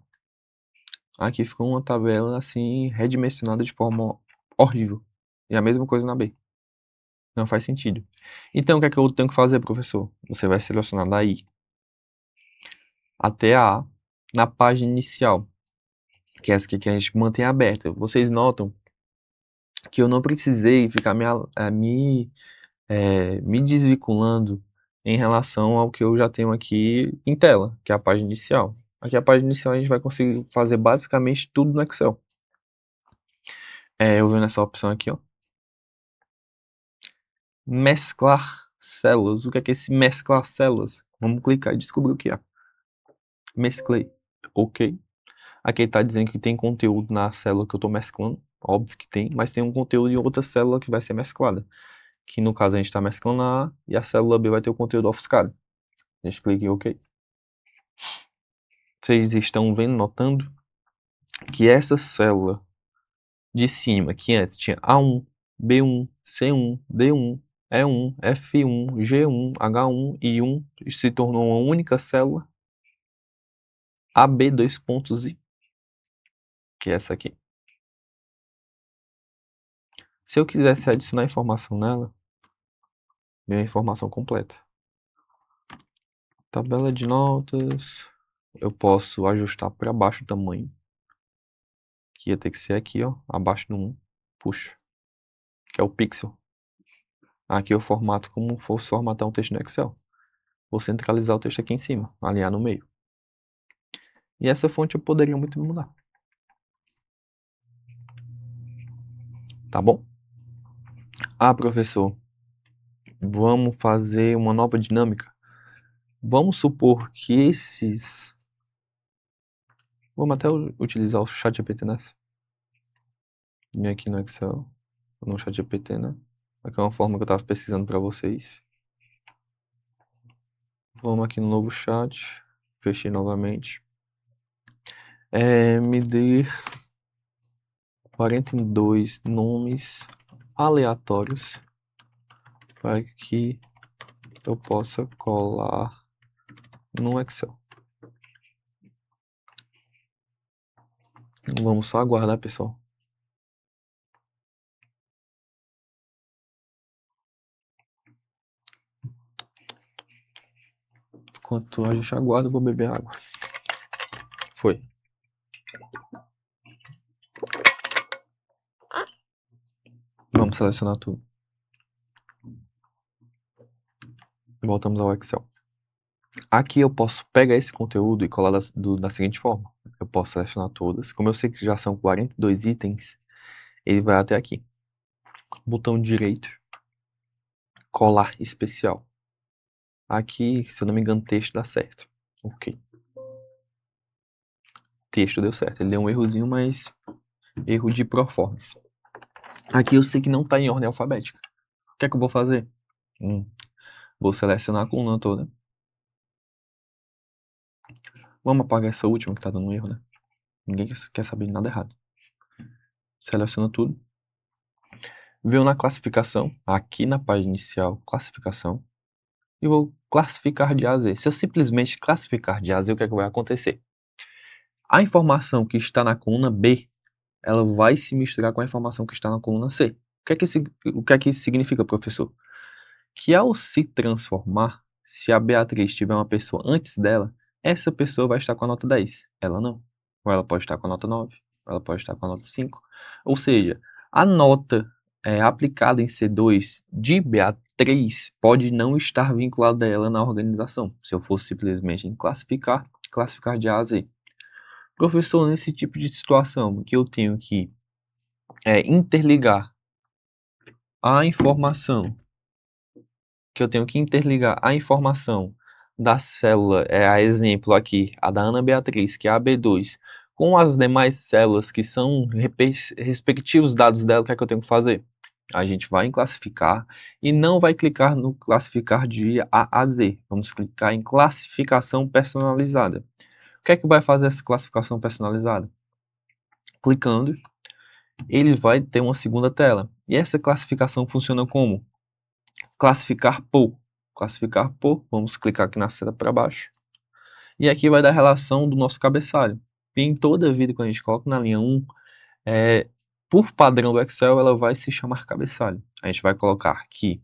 aqui ficou uma tabela assim redimensionada de forma horrível. E a mesma coisa na B. Não faz sentido. Então o que é que eu tenho que fazer, professor? Você vai selecionar daí até a A na página inicial, que é essa aqui que a gente mantém aberta. Vocês notam que eu não precisei ficar me desvinculando em relação ao que eu já tenho aqui em tela, que é a página inicial. Aqui a página inicial a gente vai conseguir fazer basicamente tudo no Excel. Eu venho nessa opção aqui, ó. Mesclar células. O que é esse mesclar células? Vamos clicar e descobrir o que é. Mesclei. Ok. Aqui está dizendo que tem conteúdo na célula que eu estou mesclando. Óbvio que tem, mas tem um conteúdo em outra célula que vai ser mesclada. Que no caso a gente está mesclando a A e a célula B vai ter o conteúdo ofuscado. A gente clica em OK. Vocês estão vendo, notando que essa célula de cima, que antes tinha A1, B1, C1, D1, E1, F1, G1, H1 e 1, se tornou uma única célula, AB dois pontos I, que é essa aqui. Se eu quisesse adicionar informação nela, vem a informação completa. Tabela de notas, eu posso ajustar para baixo o tamanho, que ia ter que ser aqui, ó, abaixo do 1, puxa, que é o pixel. Aqui eu formato como fosse formatar um texto no Excel. Vou centralizar o texto aqui em cima, alinhar no meio. E essa fonte eu poderia muito mudar. Tá bom? Professor, vamos fazer uma nova dinâmica. Vamos supor que esses... Vamos até utilizar o ChatGPT nessa. Vim aqui no Excel, no ChatGPT, né? Aqui é uma forma que eu estava pesquisando para vocês. Vamos aqui no novo chat. Fechei novamente. Me dê 42 nomes aleatórios para que eu possa colar no Excel. Vamos só aguardar, pessoal. Enquanto a gente aguarda, eu vou beber água. Foi. Vamos selecionar tudo. Voltamos ao Excel. Aqui eu posso pegar esse conteúdo e colar da seguinte forma. Eu posso selecionar todas. Como eu sei que já são 42 itens, ele vai até aqui. Botão direito, colar especial. Aqui, se eu não me engano, texto dá certo. Ok. Texto deu certo. Ele deu um errozinho, mas erro de proformas. Aqui eu sei que não está em ordem alfabética. O que é que eu vou fazer? Vou selecionar a coluna toda. Vamos apagar essa última que está dando um erro, né? Ninguém quer saber de nada errado. Seleciona tudo. Venho na classificação, aqui na página inicial, classificação. E vou classificar de A a Z. Se eu simplesmente classificar de A a Z, o que é que vai acontecer? A informação que está na coluna B, ela vai se misturar com a informação que está na coluna C. O que é que isso significa, professor? Que ao se transformar, se a Beatriz tiver uma pessoa antes dela, essa pessoa vai estar com a nota 10. Ela não. Ou ela pode estar com a nota 9, ou ela pode estar com a nota 5. Ou seja, a nota aplicada em C2 de Beatriz pode não estar vinculada a ela na organização. Se eu fosse simplesmente em classificar de A a Z. Professor, nesse tipo de situação que eu tenho que interligar a informação da célula, a exemplo aqui, a da Ana Beatriz, que é a B2, com as demais células que são respectivos dados dela, o que é que eu tenho que fazer? A gente vai em classificar e não vai clicar no classificar de A a Z. Vamos clicar em classificação personalizada. O que é que vai fazer essa classificação personalizada? Clicando, ele vai ter uma segunda tela. E essa classificação funciona como? Classificar por. Classificar por, vamos clicar aqui na seta para baixo. E aqui vai dar a relação do nosso cabeçalho. E em toda a vida, quando a gente coloca na linha 1, por padrão do Excel, ela vai se chamar cabeçalho. A gente vai colocar aqui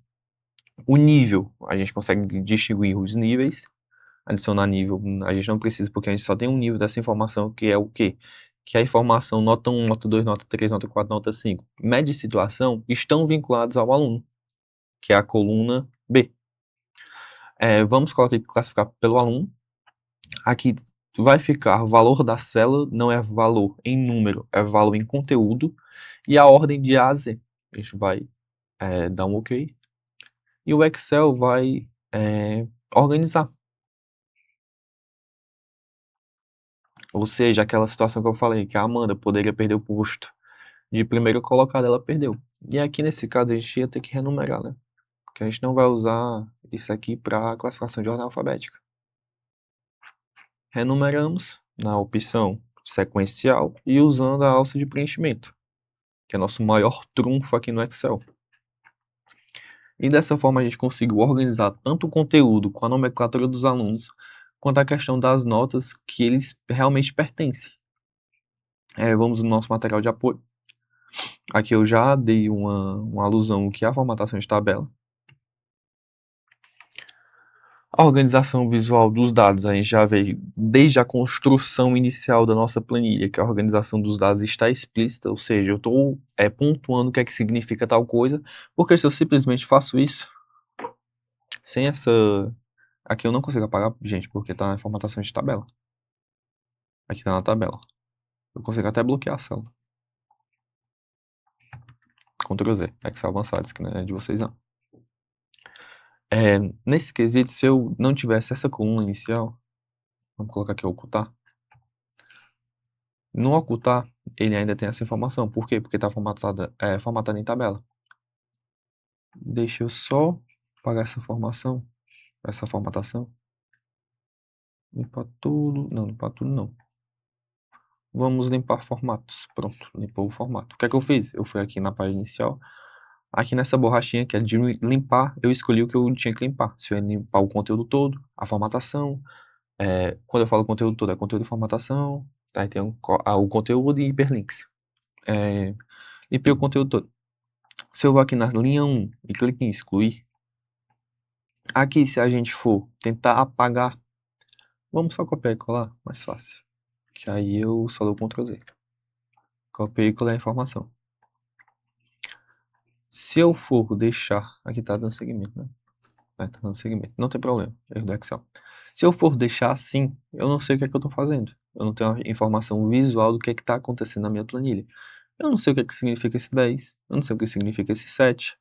o nível, a gente consegue distinguir os níveis, adicionar nível, a gente não precisa porque a gente só tem um nível dessa informação, que é o quê? Que é a informação nota 1, nota 2, nota 3, nota 4, nota 5. Média e situação estão vinculados ao aluno, que é a coluna B. Vamos classificar pelo aluno. Aqui vai ficar o valor da célula, não é valor em número, é valor em conteúdo. E a ordem de A a Z. A gente vai dar um OK. E o Excel vai organizar. Ou seja, aquela situação que eu falei, que a Amanda poderia perder o posto de primeiro colocado, ela perdeu. E aqui nesse caso a gente ia ter que renumerar, né? Porque a gente não vai usar isso aqui para classificação de ordem alfabética. Renumeramos na opção sequencial e usando a alça de preenchimento, que é nosso maior trunfo aqui no Excel. E dessa forma a gente conseguiu organizar tanto o conteúdo com a nomenclatura dos alunos, quanto a questão das notas que eles realmente pertencem. Vamos no nosso material de apoio. Aqui eu já dei uma alusão ao que é a formatação de tabela. A organização visual dos dados, a gente já vê desde a construção inicial da nossa planilha, que a organização dos dados está explícita, ou seja, eu estou pontuando o que é que significa tal coisa, porque se eu simplesmente faço isso, sem essa... Aqui eu não consigo apagar, gente, porque está na formatação de tabela. Aqui está na tabela. Eu consigo até bloquear a célula. Ctrl Z, Excel avançado, isso que não é de vocês não. Nesse quesito, se eu não tivesse essa coluna inicial, vamos colocar aqui ocultar. No ocultar, ele ainda tem essa informação. Por quê? Porque está formatada em tabela. Deixa eu só apagar essa formatação. Limpar tudo. Não, limpar tudo não. Vamos limpar formatos. Pronto, limpou o formato. O que é que eu fiz? Eu fui aqui na página inicial. Aqui nessa borrachinha que é de limpar, eu escolhi o que eu tinha que limpar. Se eu ia limpar o conteúdo todo, a formatação. Quando eu falo conteúdo todo, é conteúdo e formatação. Aí tem o conteúdo e hiperlinks. Limpei o conteúdo todo. Se eu vou aqui na linha 1 e clico em excluir, aqui se a gente for tentar apagar, vamos só copiar e colar, mais fácil. Que aí eu só dou Ctrl Z. Copiei e colei a informação. Se eu for deixar, aqui tá dando segmento, né? Tá dando seguimento. Não tem problema, erro do Excel. Se eu for deixar assim, eu não sei o que é que eu estou fazendo. Eu não tenho a informação visual do que é que está acontecendo na minha planilha. Eu não sei o que é que significa esse 10, eu não sei o que significa esse 7,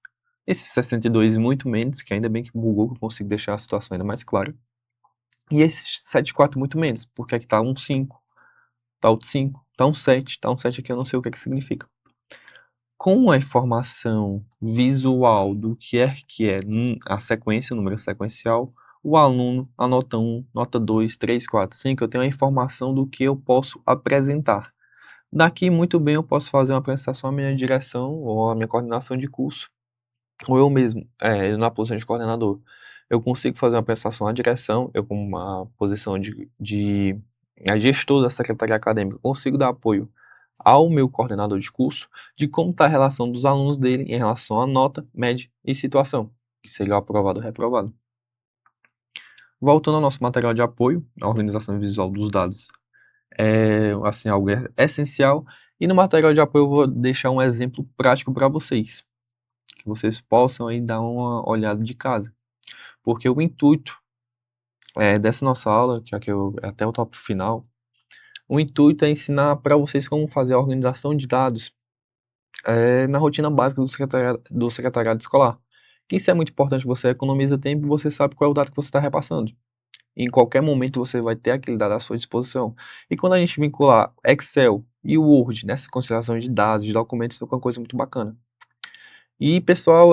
esse 62 muito menos, que ainda bem que bugou, que eu consigo deixar a situação ainda mais clara. E esse 74 muito menos, porque aqui tá um 5, tá outro 5, tá um 7, tá um 7 aqui, eu não sei o que é que significa. Com a informação visual do que é a sequência, o número sequencial, o aluno, a nota 1, nota 2, 3, 4, 5, eu tenho a informação do que eu posso apresentar. Daqui, muito bem, eu posso fazer uma apresentação à minha direção ou à minha coordenação de curso, ou eu mesmo, na posição de coordenador. Eu consigo fazer uma apresentação à direção, eu com uma posição de gestor da secretaria acadêmica, consigo dar apoio ao meu coordenador de curso de como está a relação dos alunos dele em relação à nota, média e situação, que seria o aprovado ou reprovado. Voltando ao nosso material de apoio, a organização visual dos dados é assim, algo essencial, e no material de apoio eu vou deixar um exemplo prático para vocês, que vocês possam aí dar uma olhada de casa, porque o intuito dessa nossa aula, que aqui até o tópico final, o intuito é ensinar para vocês como fazer a organização de dados na rotina básica do secretariado escolar. Que isso é muito importante, você economiza tempo e você sabe qual é o dado que você está repassando. Em qualquer momento você vai ter aquele dado à sua disposição. E quando a gente vincular Excel e o Word nessa conciliação de dados, de documentos, fica uma coisa muito bacana. E pessoal,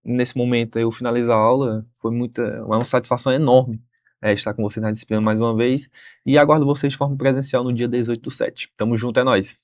nesse momento eu finalizo a aula, é uma satisfação enorme estar com vocês na disciplina mais uma vez, e aguardo vocês de forma presencial no dia 18/7. Tamo junto, é nóis!